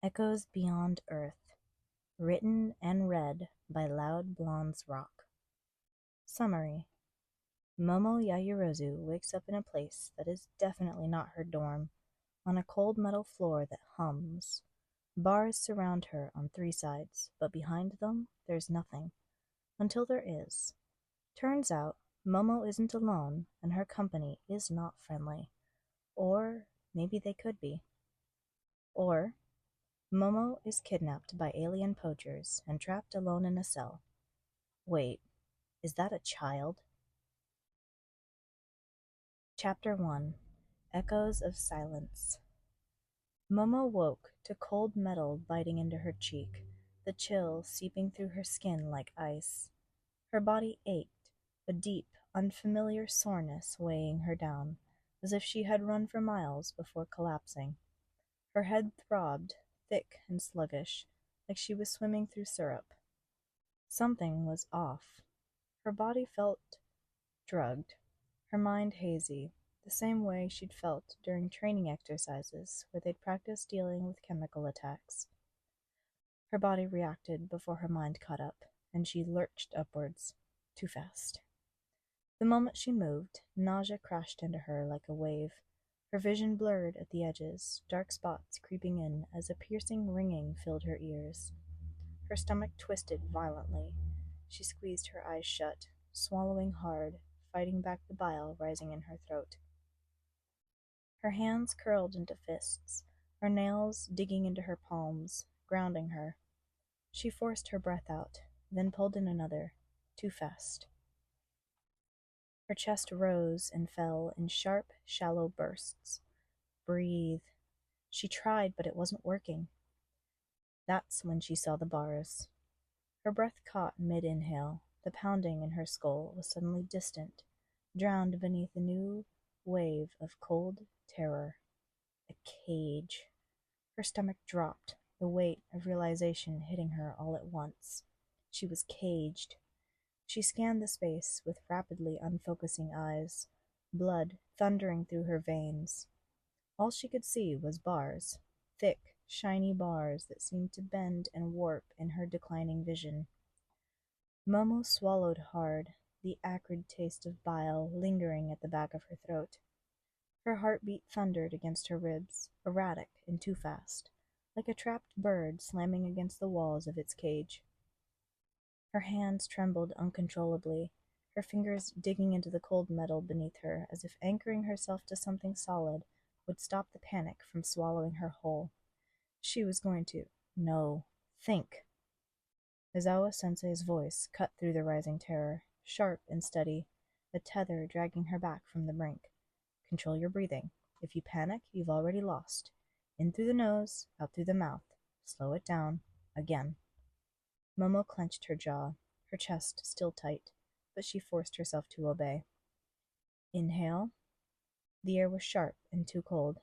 Echoes Beyond Earth, written and read by Loud Blondes Rock. Summary: Momo Yaoyorozu wakes up in a place that is definitely not her dorm, on a cold metal floor that hums. Bars surround her on three sides, but behind them there's nothing. Until there is. Turns out, Momo isn't alone, and her company is not friendly. Or maybe they could be. Or Momo is kidnapped by alien poachers and trapped alone in a cell. Wait, is that a child? Chapter 1: Echoes of Silence. Momo woke to cold metal biting into her cheek, the chill seeping through her skin like ice. Her body ached, a deep, unfamiliar soreness weighing her down, as if she had run for miles before collapsing. Her head throbbed, thick and sluggish, like she was swimming through syrup. Something was off. Her body felt drugged, her mind hazy, the same way she'd felt during training exercises where they'd practice dealing with chemical attacks. Her body reacted before her mind caught up, and she lurched upwards, too fast. The moment she moved, nausea crashed into her like a wave. Her vision blurred at the edges, dark spots creeping in as a piercing ringing filled her ears. Her stomach twisted violently. She squeezed her eyes shut, swallowing hard, fighting back the bile rising in her throat. Her hands curled into fists, her nails digging into her palms, grounding her. She forced her breath out, then pulled in another, too fast. Her chest rose and fell in sharp, shallow bursts. Breathe. She tried, but it wasn't working. That's when she saw the bars. Her breath caught mid-inhale. The pounding in her skull was suddenly distant, drowned beneath a new wave of cold terror. A cage. Her stomach dropped, the weight of realization hitting her all at once. She was caged. She scanned the space with rapidly unfocusing eyes, blood thundering through her veins. All she could see was bars, thick, shiny bars that seemed to bend and warp in her declining vision. Momo swallowed hard, the acrid taste of bile lingering at the back of her throat. Her heartbeat thundered against her ribs, erratic and too fast, like a trapped bird slamming against the walls of its cage. Her hands trembled uncontrollably, her fingers digging into the cold metal beneath her as if anchoring herself to something solid would stop the panic from swallowing her whole. She was going to, no, think. Aizawa-sensei's voice cut through the rising terror, sharp and steady, a tether dragging her back from the brink. Control your breathing. If you panic, you've already lost. In through the nose, out through the mouth. Slow it down. Again. Momo clenched her jaw, her chest still tight, but she forced herself to obey. Inhale. The air was sharp and too cold,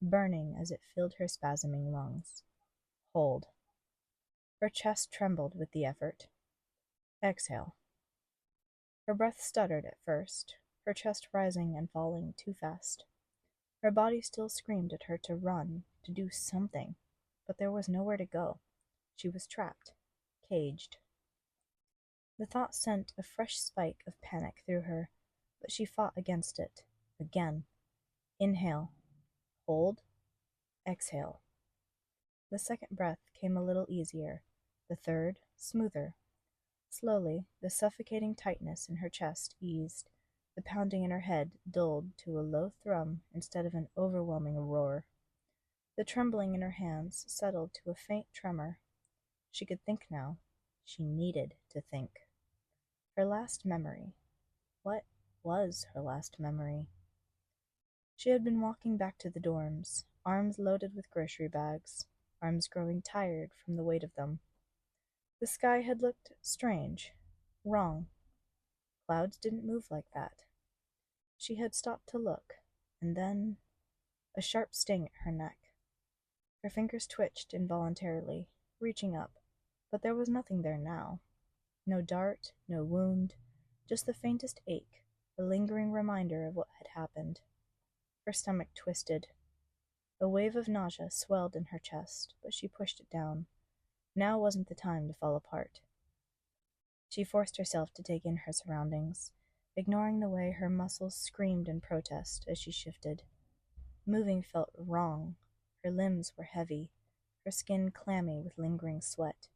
burning as it filled her spasming lungs. Hold. Her chest trembled with the effort. Exhale. Her breath stuttered at first, her chest rising and falling too fast. Her body still screamed at her to run, to do something, but there was nowhere to go. She was trapped, caged. The thought sent a fresh spike of panic through her, but she fought against it. Again. Inhale. Hold. Exhale. The second breath came a little easier, the third smoother. Slowly, the suffocating tightness in her chest eased, the pounding in her head dulled to a low thrum instead of an overwhelming roar. The trembling in her hands settled to a faint tremor. She could think now. She needed to think. Her last memory. What was her last memory? She had been walking back to the dorms, arms loaded with grocery bags, arms growing tired from the weight of them. The sky had looked strange, wrong. Clouds didn't move like that. She had stopped to look, and then a sharp sting at her neck. Her fingers twitched involuntarily, reaching up, but there was nothing there now. No dart, no wound, just the faintest ache, a lingering reminder of what had happened. Her stomach twisted. A wave of nausea swelled in her chest, but she pushed it down. Now wasn't the time to fall apart. She forced herself to take in her surroundings, ignoring the way her muscles screamed in protest as she shifted. Moving felt wrong. Her limbs were heavy, her skin clammy with lingering sweat.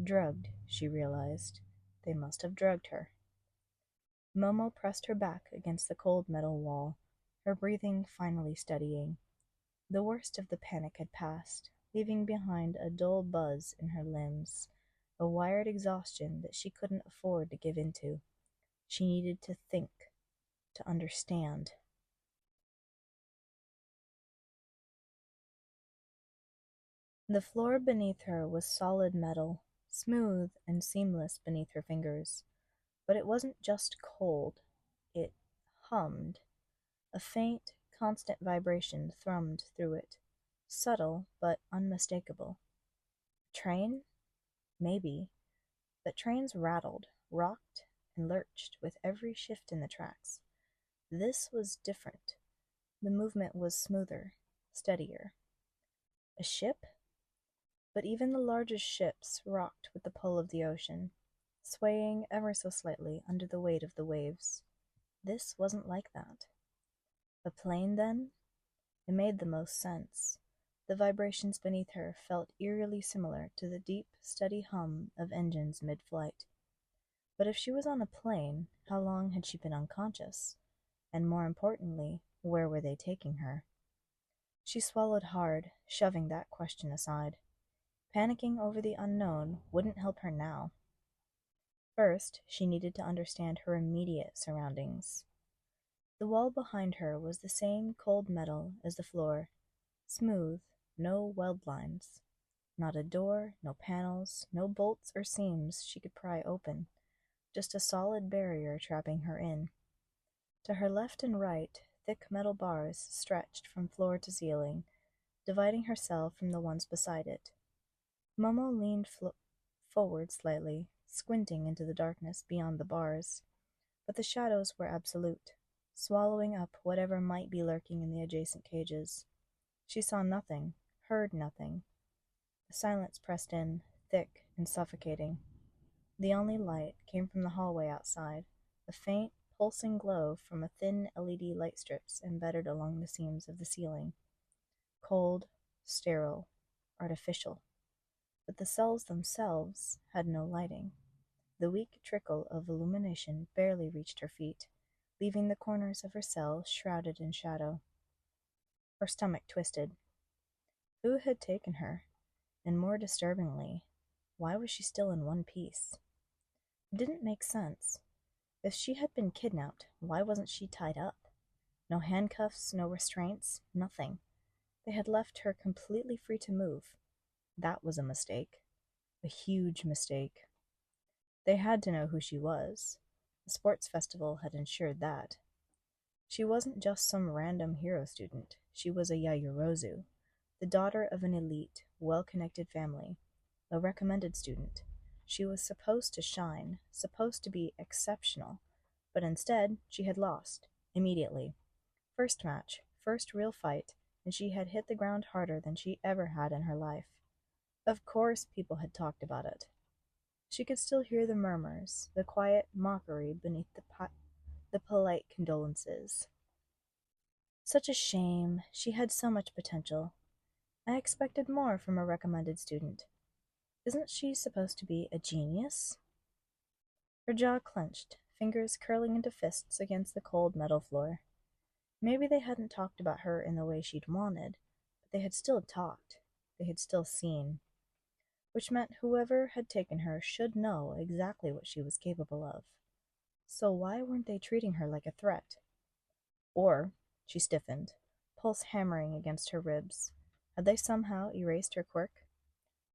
Drugged, she realized. They must have drugged her. Momo pressed her back against the cold metal wall, her breathing finally steadying. The worst of the panic had passed, leaving behind a dull buzz in her limbs, a wired exhaustion that she couldn't afford to give into. She needed to think, to understand. The floor beneath her was solid metal, smooth and seamless beneath her fingers. But it wasn't just cold. It hummed. A faint, constant vibration thrummed through it, subtle but unmistakable. Train? Maybe. But trains rattled, rocked, and lurched with every shift in the tracks. This was different. The movement was smoother, steadier. A ship? But even the largest ships rocked with the pull of the ocean, swaying ever so slightly under the weight of the waves. This wasn't like that. A plane, then? It made the most sense. The vibrations beneath her felt eerily similar to the deep, steady hum of engines mid-flight. But if she was on a plane, how long had she been unconscious? And more importantly, where were they taking her? She swallowed hard, shoving that question aside. Panicking over the unknown wouldn't help her now. First, she needed to understand her immediate surroundings. The wall behind her was the same cold metal as the floor, smooth, no weld lines. Not a door, no panels, no bolts or seams she could pry open, just a solid barrier trapping her in. To her left and right, thick metal bars stretched from floor to ceiling, dividing her cell from the ones beside it. Momo leaned forward slightly, squinting into the darkness beyond the bars, but the shadows were absolute, swallowing up whatever might be lurking in the adjacent cages. She saw nothing, heard nothing. The silence pressed in, thick and suffocating. The only light came from the hallway outside, a faint, pulsing glow from a thin LED light strips embedded along the seams of the ceiling. Cold, sterile, artificial. But the cells themselves had no lighting. The weak trickle of illumination barely reached her feet, leaving the corners of her cell shrouded in shadow. Her stomach twisted. Who had taken her? And more disturbingly, why was she still in one piece? It didn't make sense. If she had been kidnapped, why wasn't she tied up? No handcuffs, no restraints, nothing. They had left her completely free to move. That was a mistake. A huge mistake. They had to know who she was. The sports festival had ensured that. She wasn't just some random hero student. She was a Yaoyorozu, the daughter of an elite, well-connected family, a recommended student. She was supposed to shine, supposed to be exceptional, but instead she had lost, immediately. First match, first real fight, and she had hit the ground harder than she ever had in her life. Of course people had talked about it. She could still hear the murmurs, the quiet mockery beneath the polite condolences. Such a shame. She had so much potential. I expected more from a recommended student. Isn't she supposed to be a genius? Her jaw clenched, fingers curling into fists against the cold metal floor. Maybe they hadn't talked about her in the way she'd wanted, but they had still talked. They had still seen. Which meant whoever had taken her should know exactly what she was capable of. So why weren't they treating her like a threat? Or, she stiffened, pulse hammering against her ribs, had they somehow erased her quirk?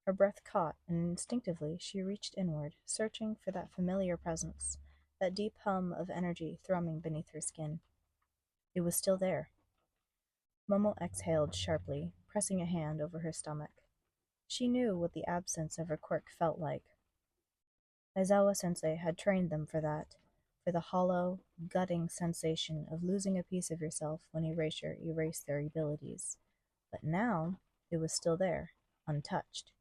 Her breath caught, and instinctively she reached inward, searching for that familiar presence, that deep hum of energy thrumming beneath her skin. It was still there. Momo exhaled sharply, pressing a hand over her stomach. She knew what the absence of her quirk felt like. Aizawa-sensei had trained them for that, for the hollow, gutting sensation of losing a piece of yourself when erasure erased their abilities. But now it was still there, untouched.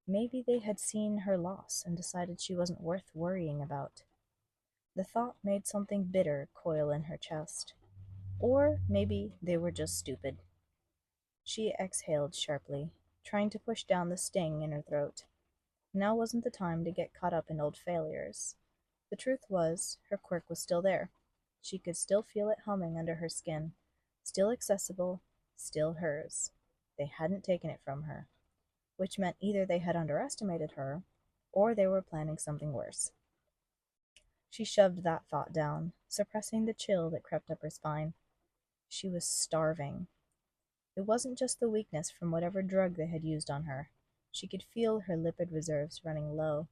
Maybe they had seen her loss and decided she wasn't worth worrying about. The thought made something bitter coil in her chest. Or maybe they were just stupid. She exhaled sharply, trying to push down the sting in her throat. Now wasn't the time to get caught up in old failures. The truth was, her quirk was still there. She could still feel it humming under her skin. Still accessible, still hers. They hadn't taken it from her, which meant either they had underestimated her, or they were planning something worse. She shoved that thought down, suppressing the chill that crept up her spine. She was starving. It wasn't just the weakness from whatever drug they had used on her. She could feel her lipid reserves running low,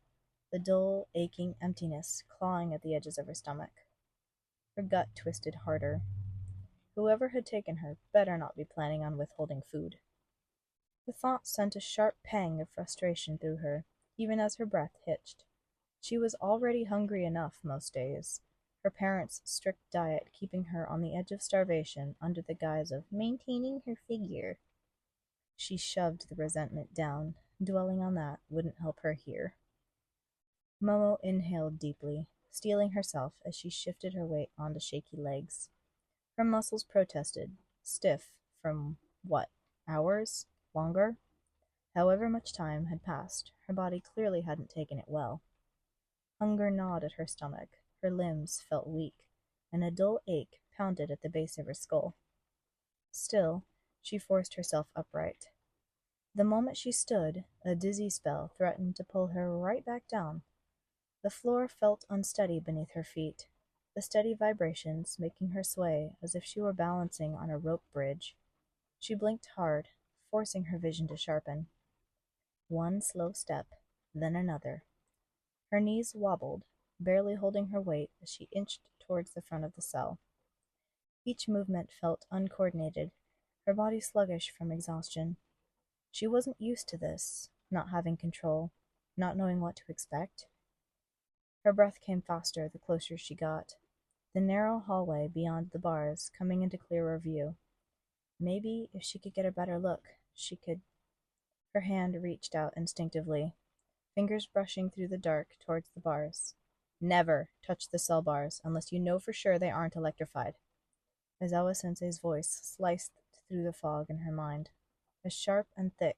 the dull, aching emptiness clawing at the edges of her stomach. Her gut twisted harder. Whoever had taken her better not be planning on withholding food. The thought sent a sharp pang of frustration through her, even as her breath hitched. She was already hungry enough most days, her parents' strict diet keeping her on the edge of starvation under the guise of maintaining her figure. She shoved the resentment down. Dwelling on that wouldn't help her here. Momo inhaled deeply, steeling herself as she shifted her weight onto shaky legs. Her muscles protested, stiff from what, hours? Longer? However much time had passed, her body clearly hadn't taken it well. Hunger gnawed at her stomach, her limbs felt weak, and a dull ache pounded at the base of her skull. Still, she forced herself upright. The moment she stood, a dizzy spell threatened to pull her right back down. The floor felt unsteady beneath her feet, the steady vibrations making her sway as if she were balancing on a rope bridge. She blinked hard, forcing her vision to sharpen. One slow step, then another. Her knees wobbled, barely holding her weight as she inched towards the front of the cell. Each movement felt uncoordinated, her body sluggish from exhaustion. She wasn't used to this, not having control, not knowing what to expect. Her breath came faster the closer she got, the narrow hallway beyond the bars coming into clearer view. Maybe if she could get a better look, she could. Her hand reached out instinctively, fingers brushing through the dark towards the bars. Never touch the cell bars unless you know for sure they aren't electrified. Aizawa-sensei's voice sliced through the fog in her mind, as sharp and thick,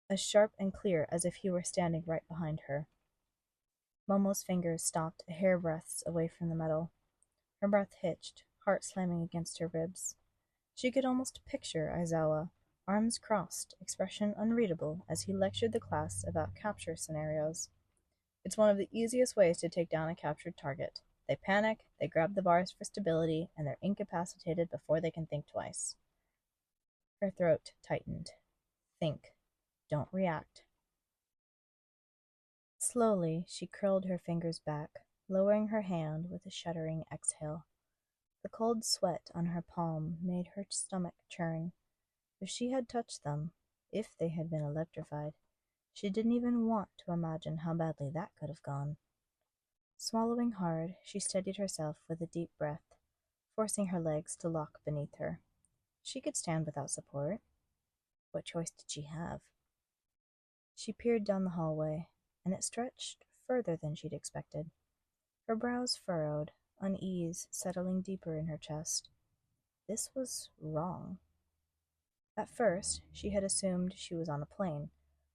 as sharp and clear as if he were standing right behind her. Momo's fingers stopped a hairbreadths away from the metal. Her breath hitched, heart slamming against her ribs. She could almost picture Aizawa, arms crossed, expression unreadable, as he lectured the class about capture scenarios. It's one of the easiest ways to take down a captured target. They panic, they grab the bars for stability, and they're incapacitated before they can think twice. Her throat tightened. Think. Don't react. Slowly, she curled her fingers back, lowering her hand with a shuddering exhale. The cold sweat on her palm made her stomach churn. If she had touched them, if they had been electrified, she didn't even want to imagine how badly that could have gone. Swallowing hard, she steadied herself with a deep breath, forcing her legs to lock beneath her. She could stand without support. What choice did she have? She peered down the hallway, and it stretched further than she'd expected. Her brows furrowed, unease settling deeper in her chest. This was wrong. At first, she had assumed she was on a plane,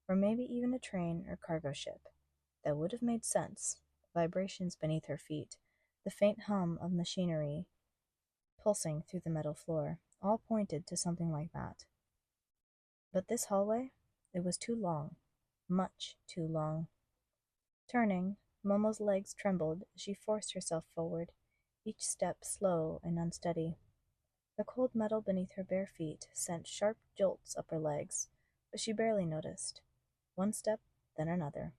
or maybe even a train or cargo ship. That would have made sense. The vibrations beneath her feet, the faint hum of machinery pulsing through the metal floor, all pointed to something like that. But this hallway, it was too long. Much too long. Turning, Momo's legs trembled as she forced herself forward, each step slow and unsteady. The cold metal beneath her bare feet sent sharp jolts up her legs, but she barely noticed. One step, then another.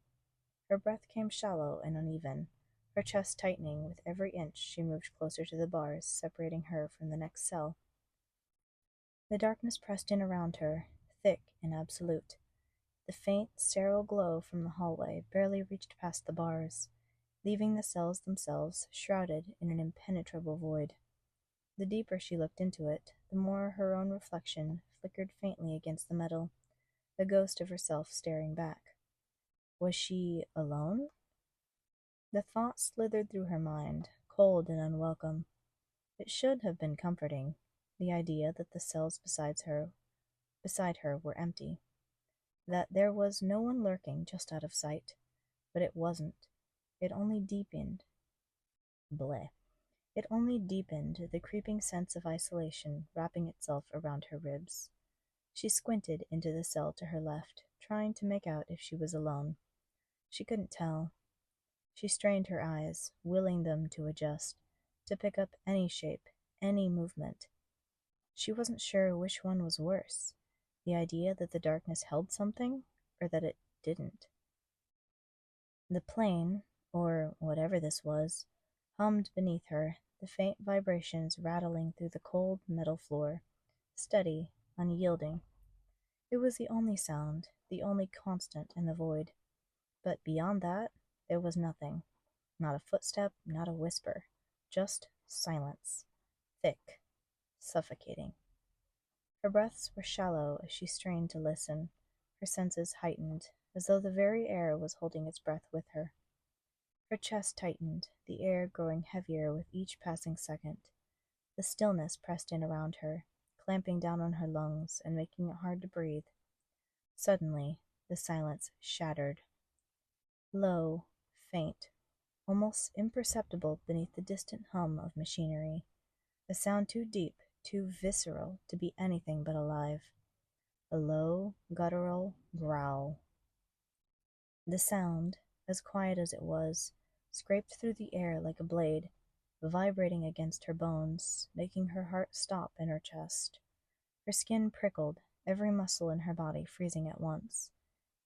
Her breath came shallow and uneven, her chest tightening with every inch she moved closer to the bars separating her from the next cell. The darkness pressed in around her, thick and absolute. The faint, sterile glow from the hallway barely reached past the bars, leaving the cells themselves shrouded in an impenetrable void. The deeper she looked into it, the more her own reflection flickered faintly against the metal, the ghost of herself staring back. Was she alone? The thought slithered through her mind, cold and unwelcome. It should have been comforting, the idea that the cells beside her were empty, that there was no one lurking just out of sight. But it wasn't. It only deepened. Bleh. It only deepened the creeping sense of isolation wrapping itself around her ribs. She squinted into the cell to her left, trying to make out if she was alone. She couldn't tell. She strained her eyes, willing them to adjust, to pick up any shape, any movement. She wasn't sure which one was worse, the idea that the darkness held something, or that it didn't. The plane, or whatever this was, hummed beneath her, the faint vibrations rattling through the cold metal floor, steady, unyielding. It was the only sound, the only constant in the void. But beyond that, there was nothing. Not a footstep, not a whisper. Just silence. Thick. Suffocating. Her breaths were shallow as she strained to listen, her senses heightened, as though the very air was holding its breath with her. Her chest tightened, the air growing heavier with each passing second. The stillness pressed in around her, clamping down on her lungs and making it hard to breathe. Suddenly, the silence shattered. Low, faint, almost imperceptible beneath the distant hum of machinery. A sound too deep, too visceral to be anything but alive. A low, guttural growl. The sound, as quiet as it was, scraped through the air like a blade, vibrating against her bones, making her heart stop in her chest. Her skin prickled, every muscle in her body freezing at once.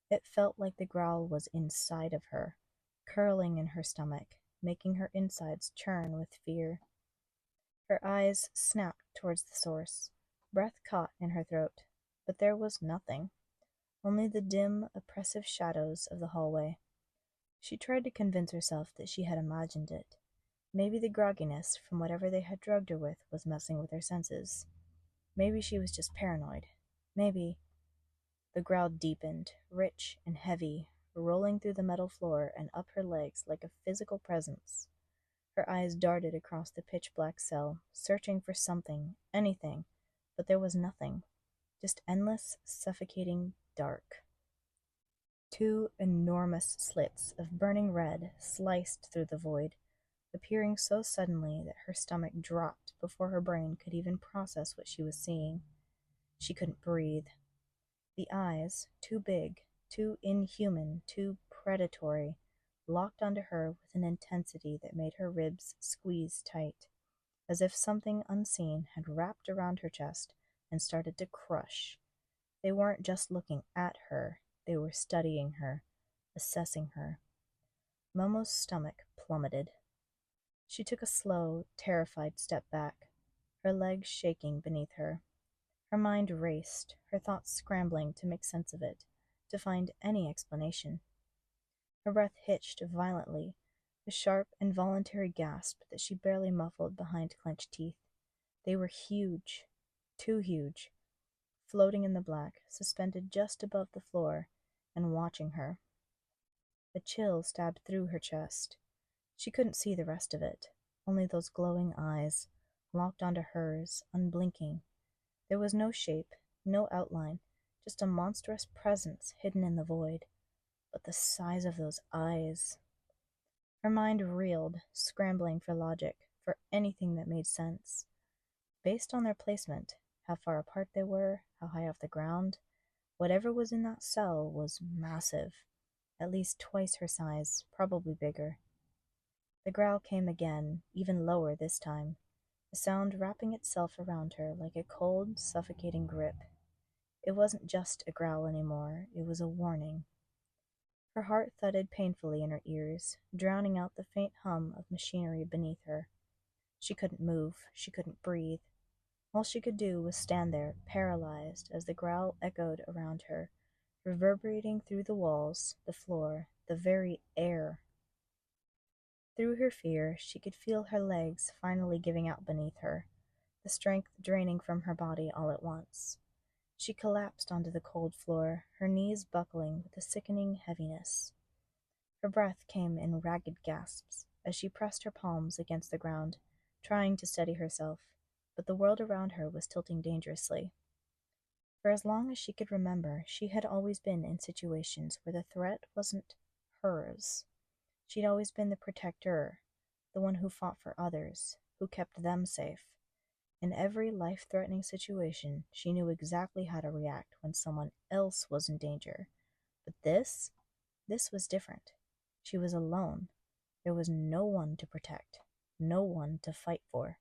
It felt like the growl was inside of her, curling in her stomach, making her insides churn with fear. Her eyes snapped towards the source. Breath caught in her throat, but there was nothing. Only the dim, oppressive shadows of the hallway. She tried to convince herself that she had imagined it. Maybe the grogginess from whatever they had drugged her with was messing with her senses. Maybe she was just paranoid. Maybe... The growl deepened, rich and heavy, rolling through the metal floor and up her legs like a physical presence. Her eyes darted across the pitch-black cell, searching for something, anything, but there was nothing. Just endless, suffocating dark. Two enormous slits of burning red sliced through the void, appearing so suddenly that her stomach dropped before her brain could even process what she was seeing. She couldn't breathe. The eyes, too big, too inhuman, too predatory, locked onto her with an intensity that made her ribs squeeze tight, as if something unseen had wrapped around her chest and started to crush. They weren't just looking at her, they were studying her, assessing her. Momo's stomach plummeted. She took a slow, terrified step back, her legs shaking beneath her. Her mind raced, her thoughts scrambling to make sense of it, to find any explanation. Her breath hitched violently, a sharp, involuntary gasp that she barely muffled behind clenched teeth. They were huge, too huge, floating in the black, suspended just above the floor, and watching her. A chill stabbed through her chest. She couldn't see the rest of it, only those glowing eyes, locked onto hers, unblinking. There was no shape, no outline, just a monstrous presence hidden in the void. But the size of those eyes... Her mind reeled, scrambling for logic, for anything that made sense. Based on their placement, how far apart they were, how high off the ground, whatever was in that cell was massive. At least twice her size, probably bigger. The growl came again, even lower this time, the sound wrapping itself around her like a cold, suffocating grip. It wasn't just a growl anymore, it was a warning. Her heart thudded painfully in her ears, drowning out the faint hum of machinery beneath her. She couldn't move, she couldn't breathe. All she could do was stand there, paralyzed, as the growl echoed around her, reverberating through the walls, the floor, the very air. Through her fear, she could feel her legs finally giving out beneath her, the strength draining from her body all at once. She collapsed onto the cold floor, her knees buckling with a sickening heaviness. Her breath came in ragged gasps as she pressed her palms against the ground, trying to steady herself, but the world around her was tilting dangerously. For as long as she could remember, she had always been in situations where the threat wasn't hers. She'd always been the protector, the one who fought for others, who kept them safe. In every life-threatening situation, she knew exactly how to react when someone else was in danger. But this was different. She was alone. There was no one to protect, no one to fight for.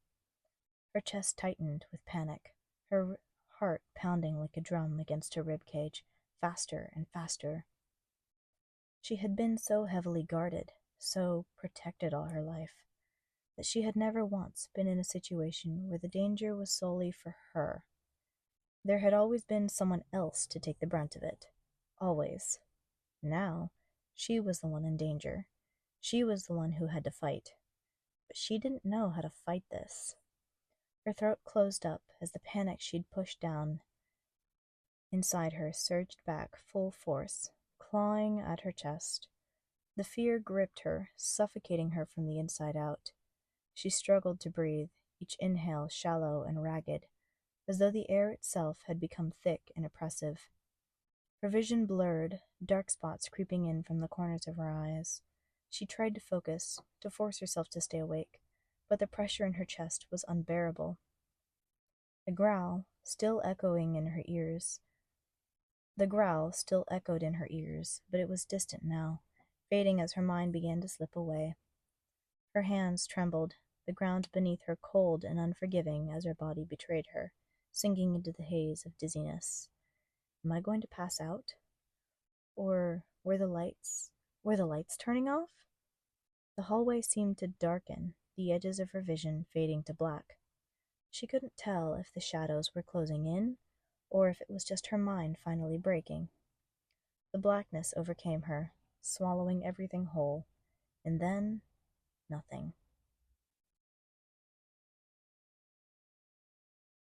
Her chest tightened with panic, her heart pounding like a drum against her rib cage, faster and faster. She had been so heavily guarded, so protected all her life, that she had never once been in a situation where the danger was solely for her. There had always been someone else to take the brunt of it. Always. Now, she was the one in danger. She was the one who had to fight. But she didn't know how to fight this. Her throat closed up as the panic she'd pushed down inside her surged back full force, clawing at her chest. The fear gripped her, suffocating her from the inside out. She struggled to breathe, each inhale shallow and ragged, as though the air itself had become thick and oppressive. Her vision blurred, dark spots creeping in from the corners of her eyes. She tried to focus, to force herself to stay awake, but the pressure in her chest was unbearable. The growl still echoed in her ears, but it was distant now, fading as her mind began to slip away. Her hands trembled, the ground beneath her cold and unforgiving as her body betrayed her, sinking into the haze of dizziness. Am I going to pass out? Or were the lights turning off? The hallway seemed to darken, the edges of her vision fading to black. She couldn't tell if the shadows were closing in, or if it was just her mind finally breaking. The blackness overcame her, swallowing everything whole, and then nothing.